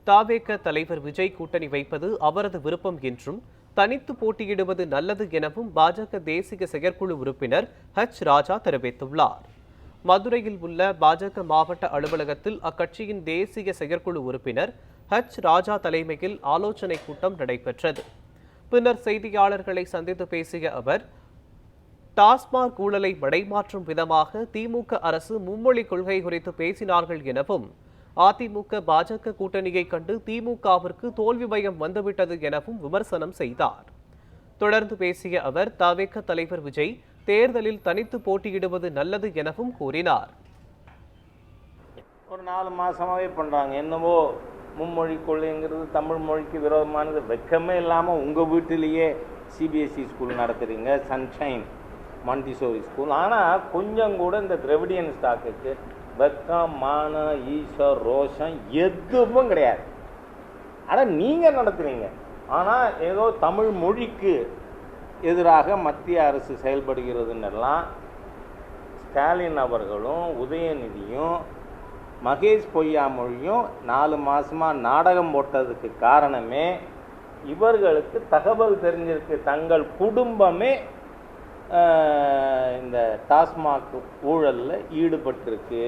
தாவேக தலைவர் விஜய் கூட்டணி வைப்பது அவரது விருப்பம் என்றும் தனித்து போட்டியிடுவது நல்லது எனவும் பாஜக தேசிய செயற்குழு உறுப்பினர் ராஜா தெரிவித்துள்ளார். மதுரையில் உள்ள பாஜக மாவட்ட அலுவலகத்தில் அக்கட்சியின் தேசிய செயற்குழு உறுப்பினர் ராஜா தலைமையில் ஆலோசனை கூட்டம் நடைபெற்றது. பின்னர் செய்தியாளர்களை சந்தித்து பேசிய அவர், டாஸ்மாக் ஊழலை மடைமாற்றும் விதமாக திமுக அரசு மும்மொழி கொள்கை குறித்து பேசினார்கள் எனவும், அதிமுக பாஜக கூட்டணியை கண்டு திமுகவிற்கு தோல்வி பயம் வந்துவிட்டது எனவும் விமர்சனம் செய்தார். தொடர்ந்து பேசிய அவர், தவேக தலைவர் விஜய் தேர்தலில் தனித்து போட்டியிடுவது நல்லது எனவும் கூறினார். ஒரு 4 மாசமாவே பண்றாங்க. என்னவோ மும்மொழி கொள்கைங்கிறது தமிழ் மொழிக்கு விரோதமானது. வெக்கமே இல்லாமல் உங்கள் வீட்டிலேயே சிபிஎஸ்சி ஸ்கூல் நடத்துறீங்க, சன்ஷைன் மாண்டிசோரி ஸ்கூல். ஆனால் கொஞ்சம் கூட இந்த திராவிடியன் ஸ்டாக்குக்கு வெக்கம், மான, ஈஸ்வர், ரோஷம் எதுவும் கிடையாது. ஆனால் நீங்கள் நடத்துறீங்க. ஆனால் ஏதோ தமிழ் மொழிக்கு எதிராக மத்திய அரசு செயல்படுகிறதுன்னெல்லாம் ஸ்டாலின் அவர்களும் உதயநிதியும் மகேஷ் பொய்யாமொழியும் 4 மாதமாக நாடகம் போட்டதுக்கு காரணமே இவர்களுக்கு தகவல் தெரிஞ்சிருக்கு. தங்கள் குடும்பமே இந்த டாஸ்மாக் ஊழலில் ஈடுபட்டிருக்கு.